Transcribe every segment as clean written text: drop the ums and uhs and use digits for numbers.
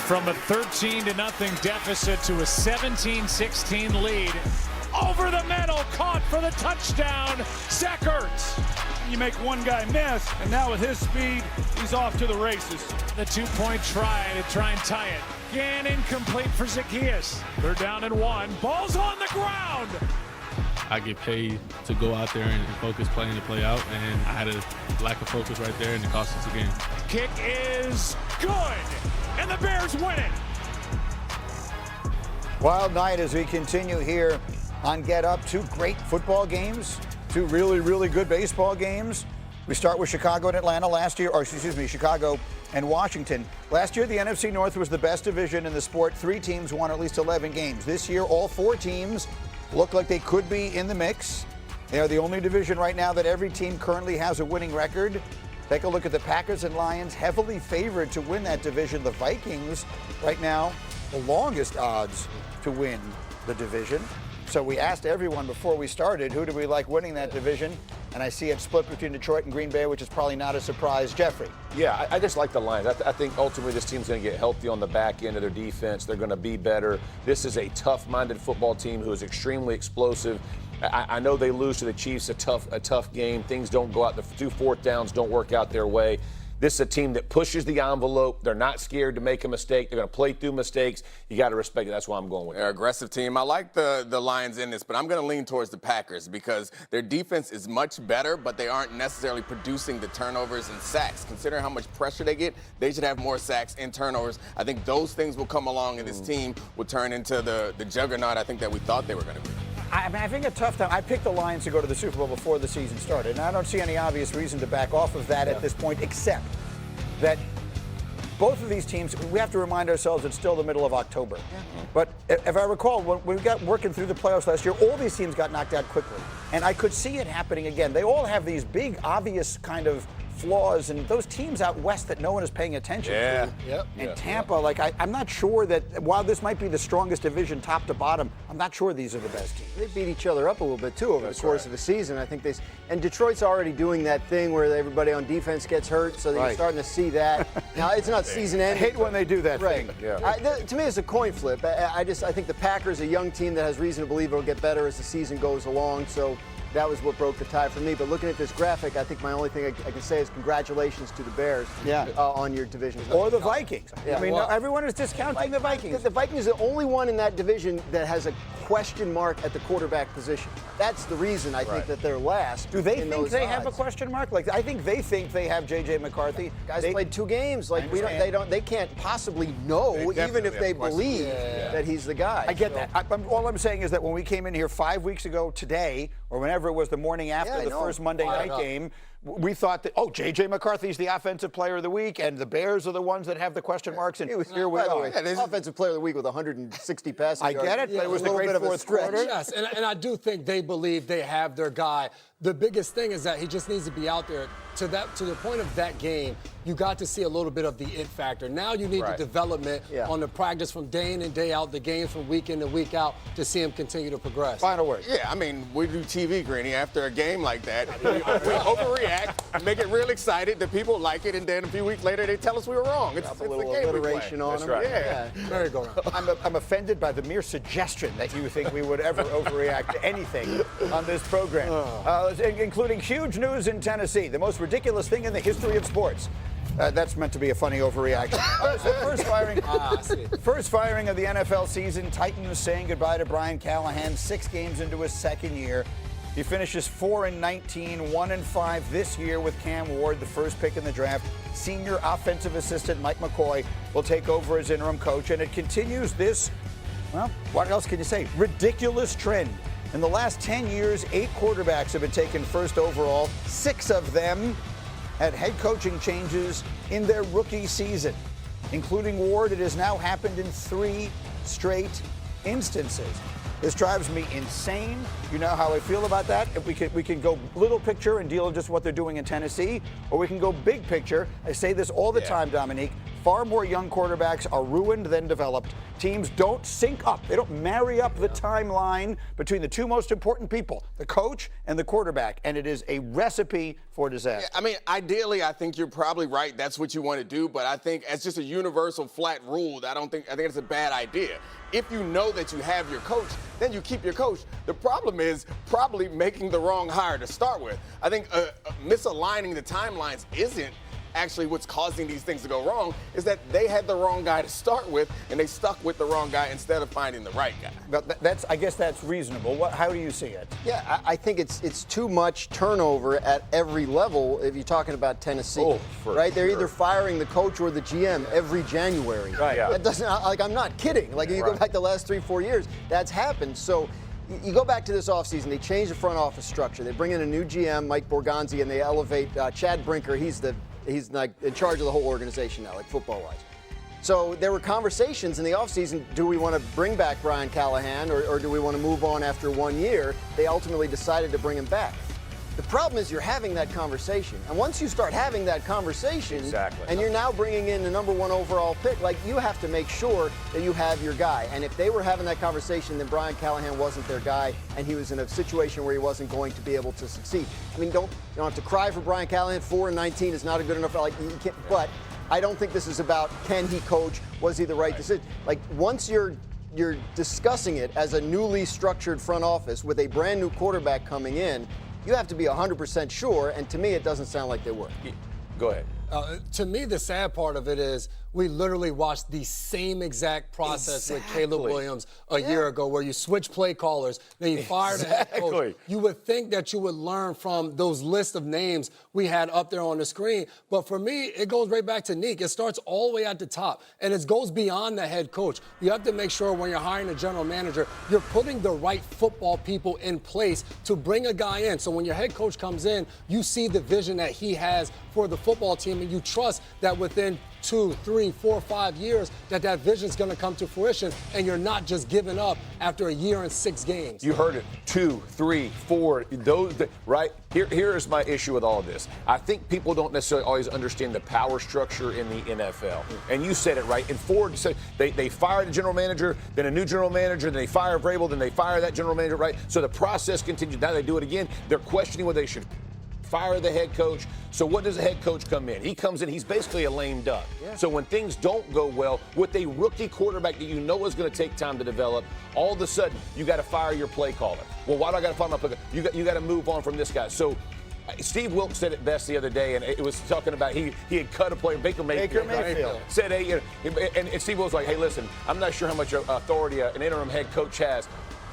from a 13-0 deficit to a 17-16 lead. Over the middle, caught for the touchdown. Zach Ertz. You make one guy miss, and now with his speed, he's off to the races. The two-point try to and tie it. Again, incomplete for Zacchaeus. They're down and 1. Ball's on the ground. I get paid to go out there and focus playing to play out, and I had a lack of focus right there, and it cost us the game. Kick is good, and the Bears win it. Wild night as we continue here on Get Up. 2 great football games, 2 really, really good baseball games. We start with Chicago and Atlanta last year, or excuse me, Chicago and Washington. Last year, the NFC North was the best division in the sport. 3 teams won at least 11 games. This year, all 4 teams look like they could be in the mix. They are the only division right now that every team currently has a winning record. Take a look at the Packers and Lions, heavily favored to win that division. The Vikings, right now, the longest odds to win the division. So we asked everyone before we started, who do we like winning that division? And I see it split between Detroit and Green Bay, which is probably not a surprise. Jeffrey. Yeah, I just like the Lions. I think ultimately this team's going to get healthy on the back end of their defense. They're going to be better. This is a tough-minded football team who is extremely explosive. I know they lose to the Chiefs, a tough game. Things don't go out. The 2 4th downs don't work out their way. This is a team that pushes the envelope. They're not scared to make a mistake. They're going to play through mistakes. You got to respect it. That's why I'm going with it. They're an aggressive team. I like the Lions in this, but I'm going to lean towards the Packers because their defense is much better, but they aren't necessarily producing the turnovers and sacks. Considering how much pressure they get, they should have more sacks and turnovers. I think those things will come along, and this team will turn into the juggernaut I think that we thought they were going to be. I mean, I think a tough time. I picked the Lions to go to the Super Bowl before the season started, and I don't see any obvious reason to back off of that at this point, except that both of these teams, we have to remind ourselves it's still the middle of October. But if I recall, when we got working through the playoffs last year, all these teams got knocked out quickly. And I could see it happening again. They all have these big, obvious kind of flaws, and those teams out west that no one is paying attention to. And Tampa, like I'm not sure that while this might be the strongest division top to bottom, I'm not sure these are the best teams. They beat each other up a little bit too over the course of the season. I think and Detroit's already doing that thing where everybody on defense gets hurt, so you're starting to see that. Now it's not season ending. I hate when they do that thing. To me, it's a coin flip. I think the Packers, a young team that has reason to believe it'll get better as the season goes along. So that was what broke the tie for me. But looking at this graphic, I think my only thing I can say is congratulations to the Bears on your division. Or the Vikings. I mean, everyone is discounting the Vikings. The Vikings are the only one in that division that has a question mark at the quarterback position. That's the reason I think that they're last. Do they think they have a question mark? Like, I think they think they have J.J. McCarthy. Guys played 2 games. Like they can't possibly know, even if they believe that he's the guy. I get that. All I'm saying is that when we came in here 5 weeks ago today, or whenever it was the morning after the first Monday night game, we thought that, J.J. McCarthy's the offensive player of the week, and the Bears are the ones that have the question marks, and here we are. Offensive player of the week with 160 passing yards. I get it, but it was the great fourth quarter. Yes, and I do think they believe they have their guy. The biggest thing is that he just needs to be out there. To the point of that game, you got to see a little bit of the it factor. Now you need the development on the practice from day in and day out, the games from week in to week out to see him continue to progress. Final word. Yeah, I mean, we do TV, Greeny, after a game like that. We overreact, make it real excited, the people like it, and then a few weeks later they tell us we were wrong. It's a little alliteration on them. Yeah. There you go. I'm offended by the mere suggestion that you think we would ever overreact to anything on this program, including huge news in Tennessee, the most ridiculous thing in the history of sports. That's meant to be a funny overreaction. First firing of the NFL season. Titans saying goodbye to Brian Callahan 6 games into his second year. He finishes 4-19, 1-5 this year with Cam Ward, the first pick in the draft. Senior offensive assistant Mike McCoy will take over as interim coach, and it continues this, well, what else can you say? Ridiculous trend. In the last 10 years, 8 quarterbacks have been taken first overall. 6 of them had head coaching changes in their rookie season, including Ward. It has now happened in 3 straight instances. This drives me insane. You know how I feel about that. If we can go little picture and deal with just what they're doing in Tennessee, or we can go big picture. I say this all the time, Dominique. far more young quarterbacks are ruined than developed. Teams don't sync up. They don't marry up the timeline between the two most important people, the coach and the quarterback, and it is a recipe for disaster. I mean, ideally, I think you're probably right. That's what you want to do, but I think it's just a universal flat rule. I think it's a bad idea. If you know that you have your coach, then you keep your coach. The problem is probably making the wrong hire to start with. I think misaligning the timelines isn't actually what's causing these things to go wrong, is that they had the wrong guy to start with, and they stuck with the wrong guy instead of finding the right guy. But I guess that's reasonable. How do you see it? Yeah, I think it's too much turnover at every level if you're talking about Tennessee. Right? They're either firing the coach or the GM every January. Right. Yeah. That doesn't, I'm not kidding. Like, if you go back the last 3-4 years, that's happened. So you go back to this offseason, they change the front office structure. They bring in a new GM, Mike Borgonzi, and they elevate Chad Brinker. He's like in charge of the whole organization now, like football-wise. So there were conversations in the offseason, do we want to bring back Brian Callahan or do we want to move on after 1 year? They ultimately decided to bring him back. The problem is you're having that conversation. And once you start having that conversation, and you're now bringing in the #1 overall pick, like, you have to make sure that you have your guy. And if they were having that conversation, then Brian Callahan wasn't their guy, and he was in a situation where he wasn't going to be able to succeed. I mean, you don't have to cry for Brian Callahan. 4-19 is not a good enough. Like, you can't, but I don't think this is about, can he coach? Was he the right decision? Like, once you're discussing it as a newly structured front office with a brand new quarterback coming in, you have to be 100% sure, and to me, it doesn't sound like they were. Go ahead. To me, the sad part of it is we literally watched the same exact process with Caleb Williams a year ago, where you switch play callers, then you fire the head coach. You would think that you would learn from those lists of names we had up there on the screen. But for me, it goes right back to Neek. It starts all the way at the top, and it goes beyond the head coach. You have to make sure when you're hiring a general manager, you're putting the right football people in place to bring a guy in. So when your head coach comes in, you see the vision that he has for the football team, and you trust that within 2, 3, 4, 5 years that vision is going to come to fruition, and you're not just giving up after a year and 6 games. You heard it. 2, 3, 4. Those, right? Here is my issue with all of this. I think people don't necessarily always understand the power structure in the NFL. And you said it right. In Ford, they fired the general manager, then a new general manager, then they fire Vrabel, then they fire that general manager, right? So the process continues. Now they do it again. They're questioning whether they should fire the head coach. So what does the head coach come in? He comes in, he's basically a lame duck. Yeah. So when things don't go well with a rookie quarterback that you know is going to take time to develop, all of a sudden you got to fire your play caller. Well, why do I got to fire my play caller? You got to move on from this guy. So Steve Wilkes said it best the other day, and it was talking about he had cut a player, Baker Mayfield. Said, hey, and Steve Wilkes was like, hey, listen, I'm not sure how much authority an interim head coach has.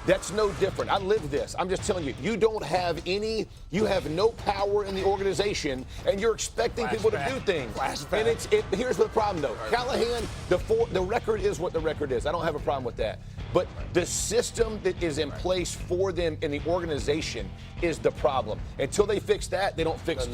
That's no different. I live this. I'm just telling you, you have no power in the organization, and you're expecting people to do things. And here's the problem, though. Callahan, the record is what the record is. I don't have a problem with that. But the system that is in place for them in the organization is the problem. Until they fix that, they don't fix